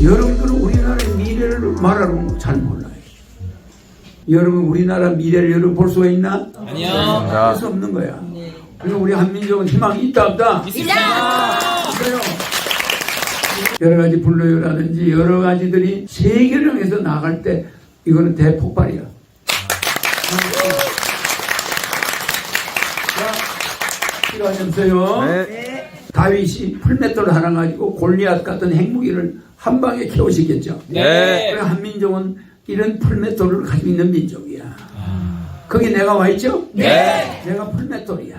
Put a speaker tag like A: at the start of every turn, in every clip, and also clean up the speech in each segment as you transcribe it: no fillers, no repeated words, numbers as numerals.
A: 여러분들은 우리나라의 미래를 말하는 잘 몰라요. 여러분 우리나라 미래를 여러분 볼 수가 있나?
B: 아니요.
A: 볼 수 없는 거야. 그리고 우리 한민족은 희망이 있다 없다?
B: 있습니다.
A: 그래요. 여러 가지 불로요라든지 여러 가지들이 세계를 향해서 나갈 때 이거는 대폭발이야. 자, 시간이 없어요.
C: 네.
A: 다윗이 풀맷돌 하나 가지고 골리앗 같은 핵무기를 한 방에 키워시켰죠.
B: 네.
A: 그래 한민족은 이런 풀맷돌을 가지고 있는 민족이야. 거기 내가 와 있죠?
B: 네.
A: 내가 풀맷돌이야.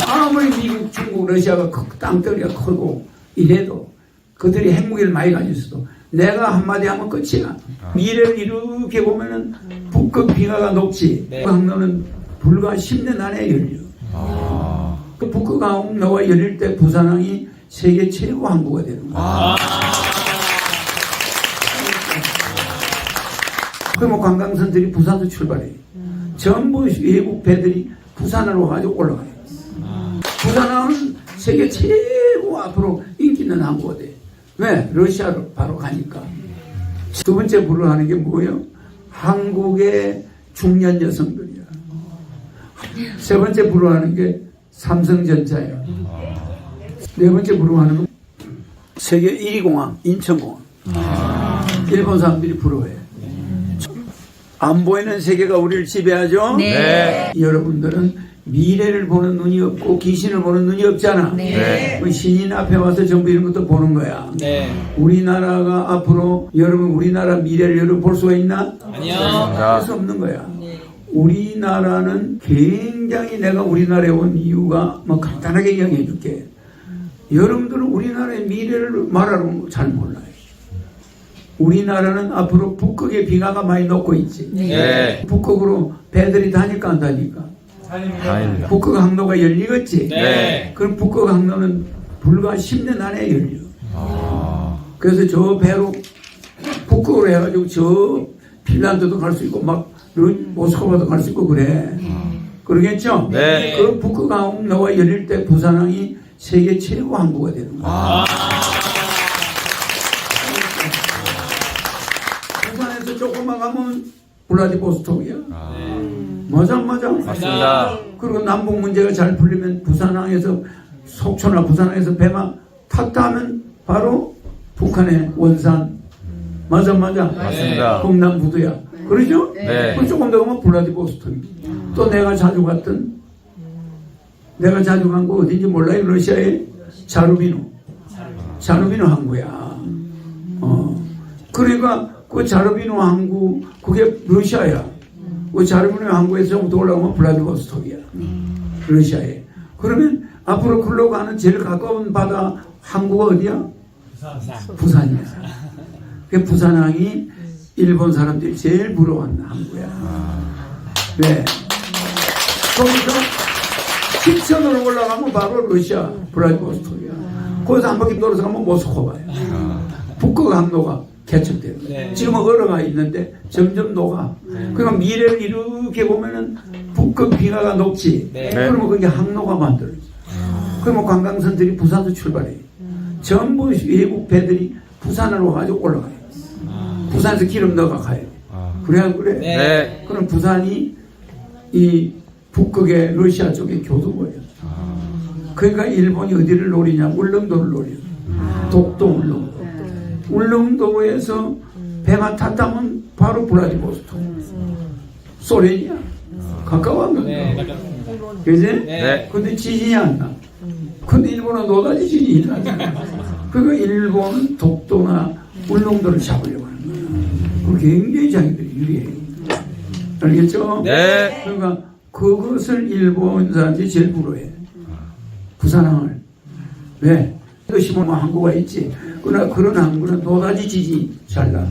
A: 아무리 미국, 중국, 러시아가 땅덩이가 크고 이래도 그들이 핵무기를 많이 가지고 있어도 내가 한마디 하면 끝이야. 미래를 이렇게 보면은 북극 빙하가 녹지.
B: 네.
A: 그 항로는 불과 10년 안에 열려. 그 북극 항로가 열릴 때 부산항이 세계 최고 항구가 되는 거야. 그러면 관광선들이 부산도 출발해요. 전부 외국 배들이 부산으로 와가지고 올라가요. 부산항은 세계 최고 앞으로 인기 있는 항구가 돼. 왜? 러시아로 바로 가니까. 두 번째 부르하는 게 뭐예요? 한국의 중년 여성들이야. 세 번째 부르하는 게 삼성전자야. 네 번째 부르하는 건 세계 1위 공항, 인천공항. 일본 사람들이 부러워해. 안 보이는 세계가 우리를 지배하죠?
B: 네.
A: 여러분들은 미래를 보는 눈이 없고 귀신을 보는 눈이 없잖아.
B: 네.
A: 그 신인 앞에 와서 전부 이런 것도 보는 거야.
B: 네.
A: 우리나라가 앞으로 여러분 우리나라 미래를 여러분 볼 수가 있나?
B: 아니요.
A: 볼 수 없는 거야. 우리나라는 굉장히 내가 우리나라에 온 이유가 뭐 간단하게 이야기해 줄게. 여러분들은 우리나라의 미래를 말하는 잘 몰라요. 우리나라는 앞으로 북극의 빙하가 많이 녹고 있지.
B: 네.
A: 북극으로 배들이 다닐까 안 다닐까?
C: 다행입니다.
A: 북극 항로가 열리겠지.
B: 네.
A: 그럼 북극 항로는 불과 10년 안에 열려. 그래서 저 배로 북극으로 해가지고 저 핀란드도 갈 수 있고 막 모스크바도 갈 수 있고 그래. 그러겠죠?
C: 네.
A: 그 북극 항로가 열릴 때 부산항이 세계 최고 항구가 되는 거야. 부산에서 조금만 가면 블라디보스톡이야. 맞아.
C: 맞습니다.
A: 그리고 남북 문제가 잘 풀리면 부산항에서 속초나 부산항에서 배만 탔다 하면 바로 북한의 원산. 맞아.
C: 맞습니다.
A: 동남부두야. 그러죠?
C: 네.
A: 그럼 조금 더 가면 블라디보스톡이. 또 내가 자주 간 거 어딘지 몰라요? 러시아의 자루비노 항구야. 그러니까 그 자루비노 항구 그게 러시아야. 그 자루비노 항구에서 좀더 올라가면 블라디보스톡이야. 러시아에. 그러면 앞으로 글로 가는 제일 가까운 바다 항구가 어디야? 부산이야. 그 부산항이 일본 사람들이 제일 부러워하는 항구야. 네. 거기서 kit천으로 올라가면 바로 러시아 블라디보스톡이야. 거기서 한 바퀴 돌아서 가면 모스크바야. 북극 항로가 개척돼요.
B: 네.
A: 지금은 얼어가 있는데 점점 녹아. 그러니까 미래를 이렇게 보면은 북극 빙하가 녹지.
B: 네.
A: 그러면 그게 항로가 만들어져. 그러면 관광선들이 부산도 출발해요. 전부 외국 배들이 부산으로 와가지고 올라가요. 부산에서 기름 넣어가 가요. 그래 안 그래?
B: 네.
A: 그럼 부산이 이 북극의 러시아 쪽의 교두보예요. 그러니까 일본이 어디를 노리냐? 울릉도를 노려요. 독도 울릉도. 울릉도에서 배만 탔다면 바로 블라디보스톡. 소련이야. 가까웠는데.
B: 네. 가깝습니다.
A: 그지?
B: 네.
A: 근데 지진이 안 나. 근데 일본은 노다지 지진이 일어나잖아. 그러니까 일본은 독도나 울릉도를 잡으려고 하는 거야. 그 굉장히 자기들이 유리해. 알겠죠?
C: 네.
A: 그러니까 그것을 일본 사람들이 제일 부러워해. 부산항을. 왜? 또 시몬 항구가 있지. 그러나 그런 항구는 노다지 지진이 잘 나.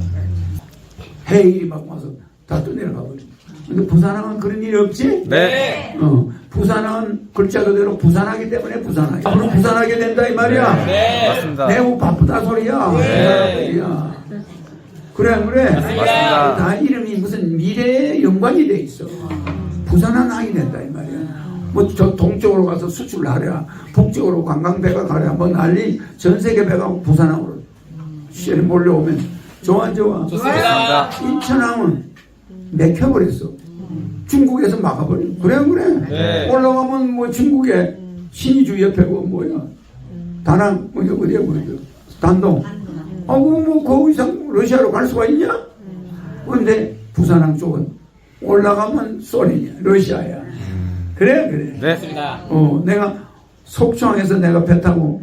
A: 해일이 막 와서 다 떠내려가 버려. 근데 부산항은 그런 일이 없지?
B: 네.
A: 부산항은 글자 그대로 부산하기 때문에 부산하기. 앞으로 부산하게 된다 이 말이야.
B: 네.
C: 맞습니다.
A: 매우 바쁘다 소리야.
B: 네.
A: 그래 안 그래?
C: 맞습니다.
A: 다 이름이 무슨 미래에 연관이 돼 있어. 부산항이 된다 이 말이야. 뭐 저 동쪽으로 가서 수출을 하랴, 북쪽으로 관광배가 가랴, 뭐 난리 전 세계 배가 부산항으로 시절에 몰려오면 좋아 안 좋아?
B: 좋습니다.
A: 인천항은 맥혀버렸어. 중국에서 막아버려. 그래.
B: 네.
A: 올라가면 뭐 중국에 신의주 옆에고 뭐야. 다낭 뭐 어디야 뭐죠? 단동. 뭐 그 이상 러시아로 갈 수가 있냐? 그런데 부산항 쪽은 올라가면 소련이야, 러시아야. 그래.
C: 네.
B: 좋습니다.
A: 내가 속초항에서 내가 배 타고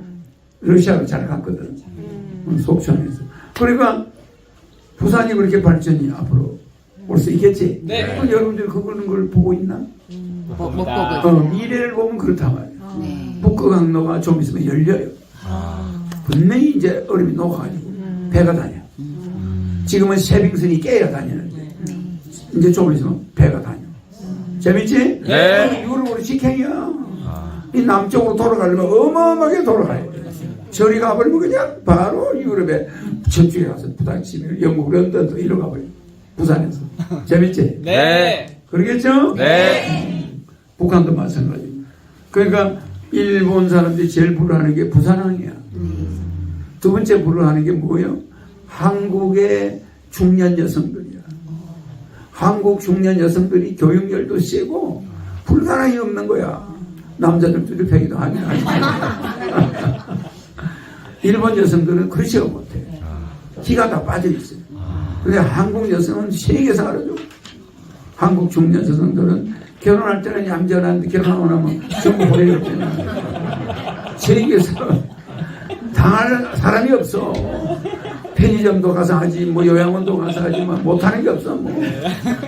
A: 러시아로 잘 갔거든. 속초항에서. 그러니까 부산이 그렇게 발전이 앞으로 올 수 있겠지.
B: 네.
A: 그럼 여러분들 그거는 걸 보고 있나?
D: 못
B: 봅니다.
D: 보고.
A: 미래를 보면 그렇단 말이야.
D: 네.
A: 북극항로가 좀 있으면 열려요. 분명히 이제 얼음이 녹아가지고 배가 다녀. 지금은 세빙선이 깨야 다니는데 이제 좀 있으면 배가 다녀. 재밌지?
C: 네.
A: 유럽으로 직행이야. 이 남쪽으로 돌아가려면 어마어마하게 돌아가야 돼. 저리 가버리면 그냥 바로 유럽에 저쪽에 가서 부닥치면 영국 런던도 이리로 가버려. 부산에서. 재밌지?
B: 네.
A: 그러겠죠?
C: 네.
A: 북한도 마찬가지. 그러니까 일본 사람들이 제일 부러워하는 게 부산항이야. 두 번째 부러워하는 게 뭐예요? 한국의 중년 여성들이야. 한국 중년 여성들이 교육열도 세고 불가능이 없는 거야. 남자들도 폐기도 하냐. 일본 여성들은 그렇지가 못해. 기가 다 빠져 있어요. 근데 한국 여성은 세계에서 알아줘. 한국 중년 여성들은 결혼할 때는 얌전한데 결혼하고 나면 전부 버리겠잖아. 세계에서 당할 사람이 없어. 편의점도 가서 하지, 뭐 요양원도 가서 하지, 못하는 게 없어.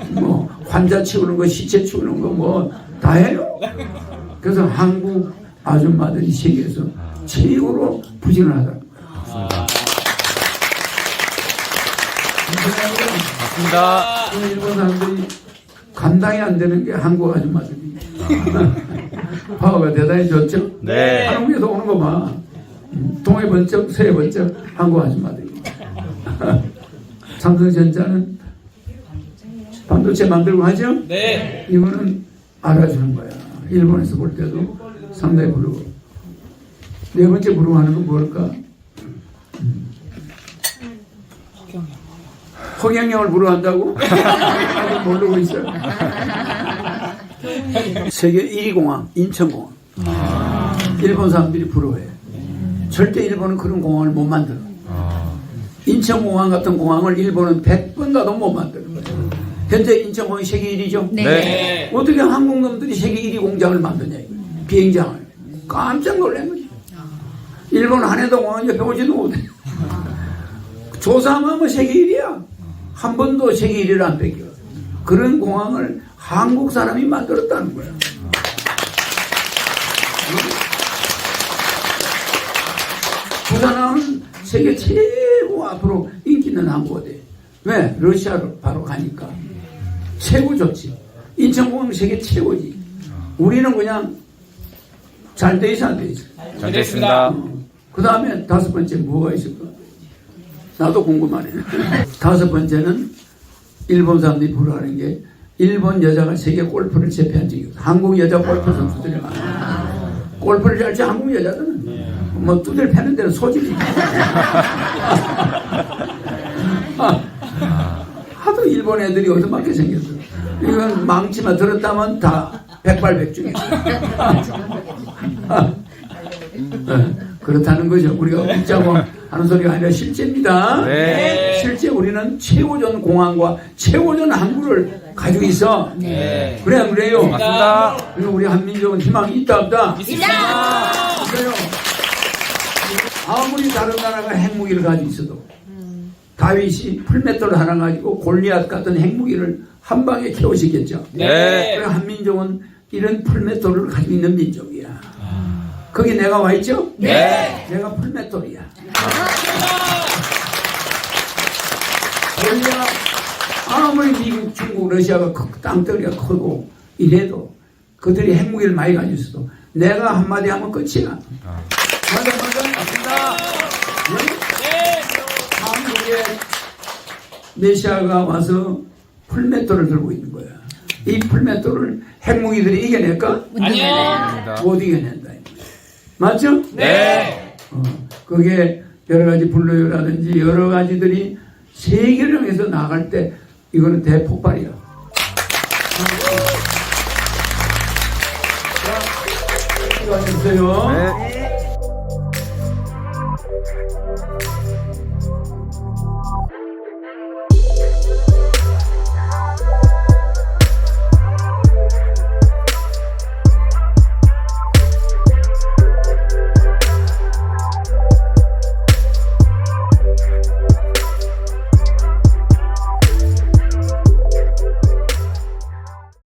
A: 뭐 환자 치우는 거, 시체 치우는 거, 뭐 다 해요. 그래서 한국 아줌마들이 세계에서 최고로 부지런하다.
C: 맞습니다.
A: 일본 사람들이 감당이 안 되는 게 한국 아줌마들이. 파워가 대단히 좋죠?
C: 네.
A: 한국에서 오는 거 봐. 동해 번쩍, 서해 번쩍, 한국 아줌마들이. 삼성전자는 반도체 만들고 하죠?
B: 네.
A: 이거는 알아주는 거야. 일본에서 볼 때도 상당히 부러워. 네 번째 부러워하는 건 뭘까? 허경영을 부러워한다고? 아직 모르고 있어요. 세계 1위 공항, 인천공항. 일본 사람들이 부러워해. 절대 일본은 그런 공항을 못 만들어. 인천공항 같은 공항을 일본은 100번 가도 못 만들어. 현재 인천공항이 세계 1위죠?
B: 네.
A: 어떻게 한국 놈들이 세계 1위 공장을 만드냐, 이거. 비행장을. 깜짝 놀란 거지. 일본 한해도 공항 옆에 오지도 못해. 조사하면 세계 1위야. 한 번도 세계 1위를 안 뺏겨. 그런 공항을 한국 사람이 만들었다는 거야. 부산항은 세계 최고 앞으로 인기 있는 항구가 돼. 왜? 러시아로 바로 가니까. 최고 좋지. 인천공항 세계 최고지. 우리는 그냥 잘 돼 있어, 안 돼 있어.
C: 잘 됐습니다.
A: 그 다음에 다섯 번째 뭐가 있을까? 나도 궁금하네. 다섯 번째는 일본 사람들이 부러워하는 게 일본 여자가 세계 골프를 제패한 적이 없어. 한국 여자 골프 선수들이 많아. 골프를 잘치 한국 여자들은 뭐 두들 패는 데는 소질이 하도 일본 애들이 어두맞게 생겼어. 이건 망치만 들었다면 다 백발백중이야. 그렇다는 거죠. 우리가 웃자고 하는 소리가 아니라 실제입니다.
C: 네.
A: 실제 우리는 최고전 공항과 최고전 항구를 가지고 있어.
B: 네.
A: 그래 안 그래요?
C: 맞습니다.
A: 그리고 우리 한민족은 희망이 있다 없다?
B: 있습니다.
A: 그래요. 아무리 다른 나라가 핵무기를 가지고 있어도 다윗이 풀메토를 하나 가지고 골리앗 같은 핵무기를 한 방에 캐오시겠죠.
C: 네.
A: 그래 한민족은 이런 풀메토를 가지고 있는 민족이야. 거기 내가 와 있죠?
B: 네.
A: 내가 풀메토리야. 골리앗 아무리 미국, 중국, 러시아가 땅덩이가 크고 이래도 그들이 핵무기를 많이 가지고 있어도 내가 한마디 하면 끝이야. 맞아.
C: 맞습니다.
B: 네.
A: 한국에 메시아가 와서 풀메토를 들고 있는 거야. 이 풀맷돌을 핵무기들이 이겨낼까?
B: 아니요.
A: 못 이겨낸다. 맞죠?
B: 네.
A: 그게 여러 가지 분류라든지 여러 가지들이 세계를 향해서 나갈 때 이거는 대폭발이야. 자, 수고하셨어요.
C: 네.